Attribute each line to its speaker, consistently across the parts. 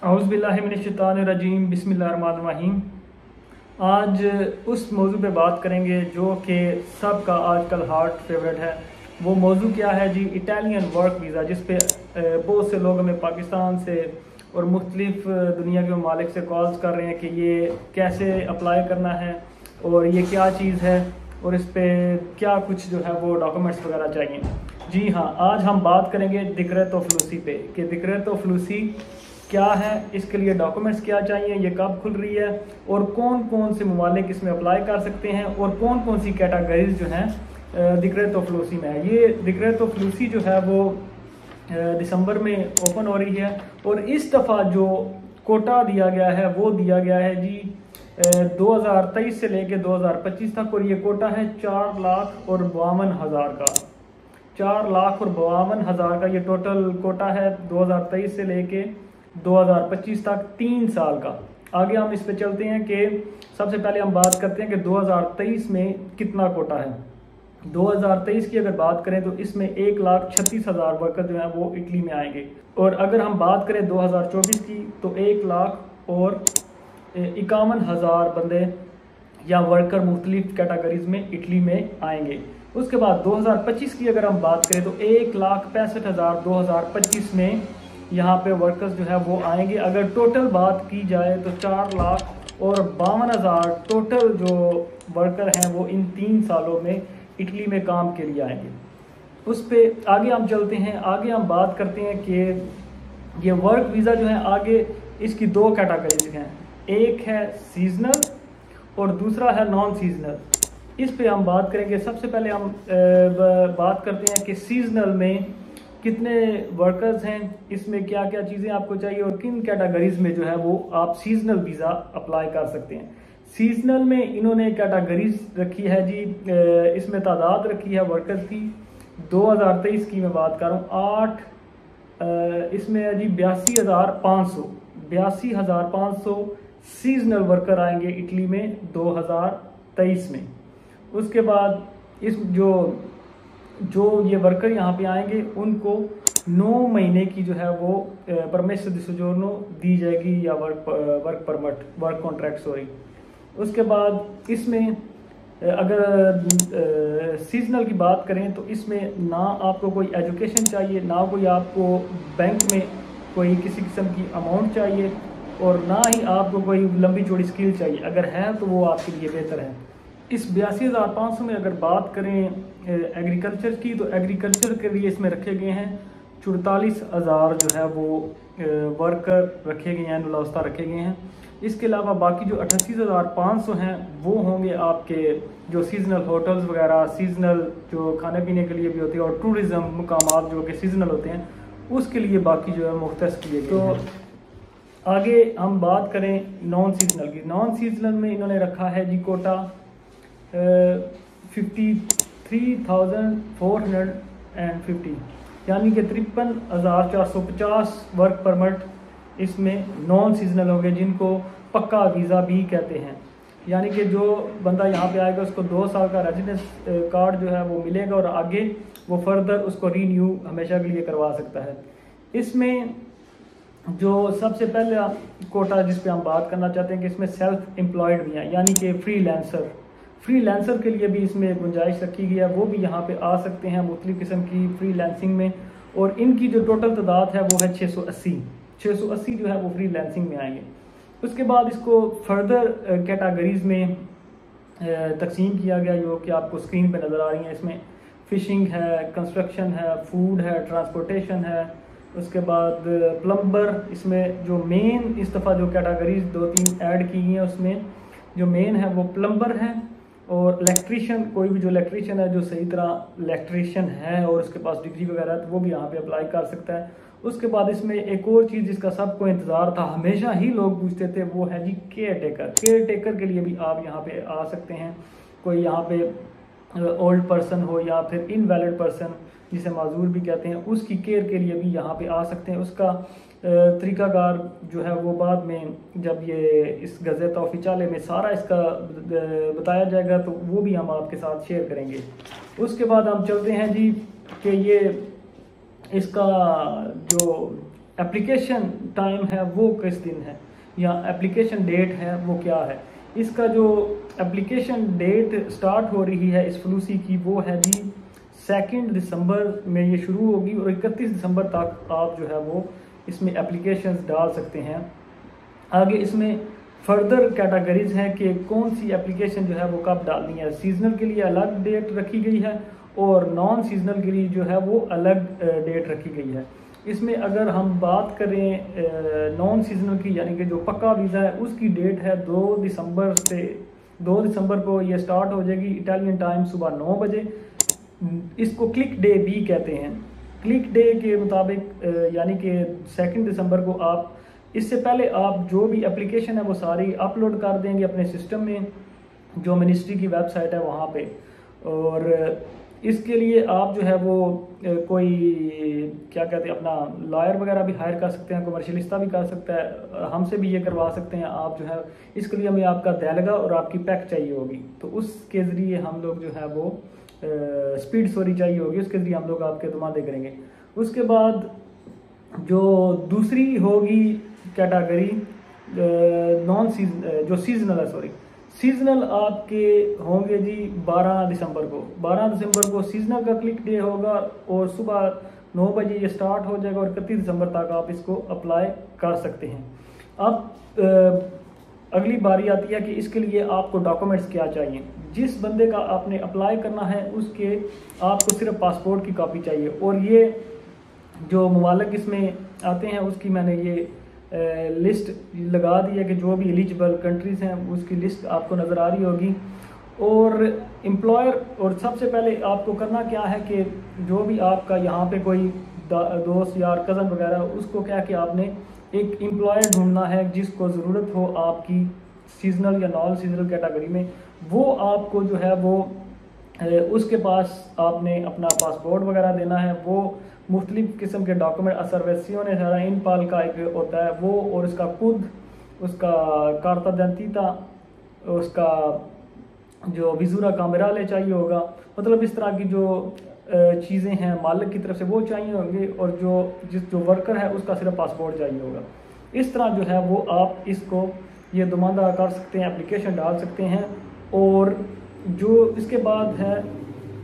Speaker 1: औज़ुबिल्लाहिमिनश्शैतानिर्रजीम बिस्मिल्लाहिर्रहमानिर्रहीम। आज उस मौजू पे बात करेंगे जो कि सब का आजकल हार्ट फेवरेट है। वो मौजू क्या है जी? इटालियन वर्क वीज़ा, जिस पे बहुत से लोग हमें पाकिस्तान से और मुख्तलिफ दुनिया के ममालिक से कॉल्स कर रहे हैं कि ये कैसे अप्लाई करना है और ये क्या चीज़ है और इस पे क्या कुछ जो है वो डॉक्यूमेंट्स वगैरह चाहिए। जी हाँ, आज हम बात करेंगे डिक्रेतो फ्लूसी पे कि डिक्रेतो फ्लूसी क्या है, इसके लिए डॉक्यूमेंट्स क्या चाहिए, ये कब खुल रही है और कौन कौन से ममालिक इसमें अप्लाई कर सकते हैं और कौन कौन सी कैटेगरीज जो हैं डिक्रेतो फ्लूसी में है। ये डिक्रेतो फ्लूसी जो है वो दिसंबर में ओपन हो रही है और इस दफ़ा जो कोटा दिया गया है वो दिया गया है जी 2023 से लेके 2025 तक, और ये कोटा है 4,52,000 का। 4,52,000 का ये टोटल कोटा है 2023 से लेके 2025 तक, 3 साल का। आगे हम इस पे चलते हैं कि सबसे पहले हम बात करते हैं कि 2023 में कितना कोटा है। 2023 की अगर बात करें तो इसमें 1,36,000 वर्कर जो हैं वो इटली में आएंगे, और अगर हम बात करें 2024 की तो 1,51,000 बंदे या वर्कर मुख्तलिफ कैटेगरीज में इटली में आएंगे। उसके बाद 2025 की अगर हम बात करें तो 1,65,000 2025 में यहाँ पे वर्कर्स जो है वो आएंगे। अगर टोटल बात की जाए तो 4,52,000 टोटल जो वर्कर हैं वो इन 3 सालों में इटली में काम के लिए आएंगे। उस पे आगे हम चलते हैं। आगे हम बात करते हैं कि ये वर्क वीज़ा जो है, आगे इसकी 2 कैटेगरीज हैं, एक है सीजनल और दूसरा है नॉन सीजनल। इस पे हम बात करेंगे। सबसे पहले हम बात करते हैं कि सीजनल में कितने वर्कर्स हैं, इसमें क्या क्या चीज़ें आपको चाहिए और किन कैटेगरीज में जो है वो आप सीजनल वीज़ा अप्लाई कर सकते हैं। सीजनल में इन्होंने कैटेगरीज रखी है जी, इसमें तादाद रखी है वर्कर्स की 2023 की मैं बात कर रहा हूँ 8, इसमें है जी 82,500 सीजनल वर्कर आएंगे इटली में 2023 में। उसके बाद इस जो ये वर्कर यहाँ पे आएंगे उनको 9 महीने की जो है वो परमेसो दी सोजोर्नो दी जाएगी, या work permit, work contract sorry. उसके बाद इसमें अगर सीजनल की बात करें तो इसमें ना आपको कोई एजुकेशन चाहिए, ना कोई आपको बैंक में कोई किसी किस्म की अमाउंट चाहिए, और ना ही आपको कोई लंबी चौड़ी स्किल चाहिए। अगर है तो वो आपके लिए बेहतर है। इस 82,500 में अगर बात करें एग्रीकल्चर की तो एग्रीकल्चर के लिए इसमें रखे गए हैं 44,000 जो है वो वर्कर रखे गए हैं, नुलास्ता रखे गए हैं। इसके अलावा बाकी जो 88,500 हैं वो होंगे आपके जो सीजनल होटल्स वगैरह, सीजनल जो खाने पीने के लिए भी होते हैं, और टूरिज़म मुकामात जो कि सीजनल होते हैं उसके लिए बाकी जो है मुख्तस किए गए। तो आगे हम बात करें नॉन सीजनल की। नॉन सीजनल में इन्होंने रखा है जी कोटा 53,450, यानी कि 53,450 वर्क परमिट इसमें नॉन सीजनल होंगे, जिनको पक्का वीज़ा भी कहते हैं। यानी कि जो बंदा यहाँ पे आएगा उसको 2 साल का रेजिडेंस कार्ड जो है वो मिलेगा और आगे वो फर्दर उसको रीन्यू हमेशा के लिए करवा सकता है। इसमें जो सबसे पहले कोटा जिस पे हम बात करना चाहते हैं कि इसमें सेल्फ एम्प्लॉयड भी हैं, यानी कि फ्रीलांसर के लिए भी इसमें गुंजाइश रखी गई है, वो भी यहाँ पे आ सकते हैं मुख्तलिफ किस्म की फ्रीलांसिंग में, और इनकी जो टोटल तादाद है वो है 680 जो है वो फ्रीलांसिंग में आएंगे। उसके बाद इसको फर्दर कैटेगरीज में तकसीम किया गया जो कि आपको स्क्रीन पे नज़र आ रही हैं। इसमें फिशिंग है, कंस्ट्रक्शन है, फूड है, ट्रांसपोर्टेशन है, उसके बाद प्लम्बर। इसमें जो मेन इस दफ़ा जो कैटेगरीज 2-3 ऐड की गई हैं उसमें जो मेन है वो प्लम्बर है, और इलेक्ट्रीशियन, कोई भी जो इलेक्ट्रीशियन है जो सही तरह इलेक्ट्रीशियन है और उसके पास डिग्री वगैरह है तो वो भी यहाँ पे अप्लाई कर सकता है। उसके बाद इसमें एक और चीज़ जिसका सबको इंतज़ार था, हमेशा ही लोग पूछते थे, वो है जी केयर टेकर के लिए भी आप यहाँ पे आ सकते हैं। कोई यहाँ पे ओल्ड पर्सन हो या फिर इनवैलिड पर्सन जिसे माजूर भी कहते हैं, उसकी केयर के लिए भी यहाँ पे आ सकते हैं। उसका तरीकाकार जो है वो बाद में जब ये इस गज़ेता ऑफिशियले में सारा इसका बताया जाएगा तो वो भी हम आपके साथ शेयर करेंगे। उसके बाद हम चलते हैं जी कि ये इसका जो एप्लीकेशन टाइम है वो किस दिन है, या एप्लीकेशन डेट है वो क्या है। इसका जो एप्लीकेशन डेट स्टार्ट हो रही है इस फ्लूसी की वो है जी 2 दिसंबर में ये शुरू होगी और 31 दिसंबर तक आप जो है वो इसमें एप्लीकेशंस डाल सकते हैं। आगे इसमें फर्दर कैटेगरीज हैं कि कौन सी एप्लीकेशन जो है वो कब डालनी है। सीजनल के लिए अलग डेट रखी गई है और नॉन सीजनल के लिए जो है वो अलग डेट रखी गई है। इसमें अगर हम बात करें नॉन सीजनल की, यानी कि जो पक्का वीज़ा है, उसकी डेट है 2 दिसंबर से 2 दिसंबर को ये स्टार्ट हो जाएगी इटालियन टाइम सुबह 9 बजे। इसको क्लिक डे भी कहते हैं। क्लिक डे के मुताबिक यानी कि 2 दिसंबर को आप, इससे पहले आप जो भी एप्लीकेशन है वो सारी अपलोड कर देंगे अपने सिस्टम में, जो मिनिस्ट्री की वेबसाइट है वहाँ पे। और इसके लिए आप जो है वो कोई क्या कहते हैं अपना लॉयर वगैरह भी हायर कर सकते हैं, कमर्शियलिस्ता भी कर सकता है, हमसे भी ये करवा सकते हैं आप जो है। इसके लिए हमें आपका देलगा और आपकी पैक चाहिए होगी, तो उसके ज़रिए हम लोग जो है वो स्पीड स्टोरी चाहिए होगी, उसके ज़रिए हम लोग आपके दुमादे करेंगे। उसके बाद जो दूसरी होगी कैटेगरी नॉन सीजन, जो सीजनल है, सॉरी सीजनल आपके होंगे जी 12 दिसंबर को। 12 दिसंबर को सीजनल का क्लिक डे होगा और सुबह 9 बजे ये स्टार्ट हो जाएगा और 31 दिसंबर तक आप इसको अप्लाई कर सकते हैं। अब अगली बारी आती है कि इसके लिए आपको डॉक्यूमेंट्स क्या चाहिए। जिस बंदे का आपने अप्लाई करना है उसके आपको सिर्फ पासपोर्ट की कॉपी चाहिए, और ये जो ममालिक इसमें आते हैं उसकी मैंने ये लिस्ट लगा दी है कि जो भी एलिजिबल कंट्रीज़ हैं उसकी लिस्ट आपको नज़र आ रही होगी। और एम्प्लॉयर, और सबसे पहले आपको करना क्या है कि जो भी आपका यहाँ पे कोई दोस्त यार कज़न वगैरह, उसको क्या कि आपने एक एम्प्लॉयर ढूंढना है जिसको ज़रूरत हो आपकी सीजनल या नॉन सीजनल कैटेगरी में। वो आपको जो है वो उसके पास आपने अपना पासपोर्ट वगैरह देना है, वो मुख्तलिफ़ किस्म के डॉक्यूमेंट असर्वेसियों सारा इन पाल का एक होता है वो, और उसका खुद उसका कार्ता दंतीता, उसका जो विजुरा कामेरा ले चाहिए होगा, मतलब इस तरह की जो चीज़ें हैं मालिक की तरफ से वो चाहिए होंगे, और जो वर्कर है उसका सिर्फ पासपोर्ट चाहिए होगा। इस तरह जो है वो आप इसको ये दुमादा कर सकते हैं, एप्लीकेशन डाल सकते हैं। और जो इसके बाद है,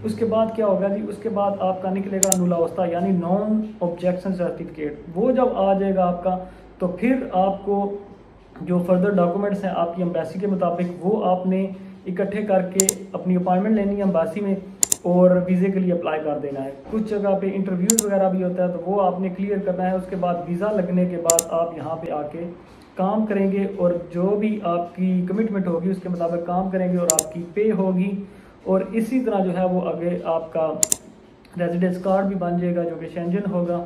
Speaker 1: उसके बाद क्या होगा जी, उसके बाद आपका निकलेगा नुलावस्ता यानी नॉन ऑब्जेक्शन सर्टिफिकेट। वो जब आ जाएगा आपका, तो फिर आपको जो फर्दर डॉक्यूमेंट्स हैं आपकी एम्बेसी के मुताबिक वो आपने इकट्ठे करके अपनी अपॉइंटमेंट लेनी है एम्बेसी में और वीज़े के लिए अप्लाई कर देना है। कुछ जगह पे इंटरव्यूज़ वगैरह भी होता है तो वो आपने क्लियर करना है। उसके बाद वीज़ा लगने के बाद आप यहाँ पे आके काम करेंगे और जो भी आपकी कमिटमेंट होगी उसके मुताबिक काम करेंगे और आपकी पे होगी। और इसी तरह जो है वो आगे आपका रेजिडेंस कार्ड भी बन जाएगा जो कि शेंजन होगा।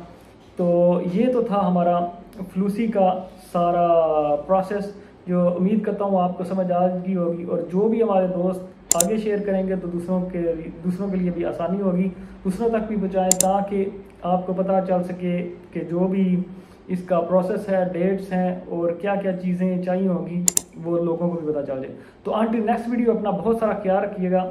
Speaker 1: तो ये तो था हमारा फ्लूसी का सारा प्रोसेस, जो उम्मीद करता हूँ आपको समझ आ गई होगी। और जो भी हमारे दोस्त आगे शेयर करेंगे तो दूसरों के लिए भी आसानी होगी, दूसरों तक भी पहुँचाएँ ताकि आपको पता चल सके कि जो भी इसका प्रोसेस है, डेट्स हैं और क्या क्या चीज़ें चाहिए होंगी वो लोगों को भी पता चल जाए। तो अंटिल नेक्स्ट वीडियो अपना बहुत सारा ख्याल रखिएगा।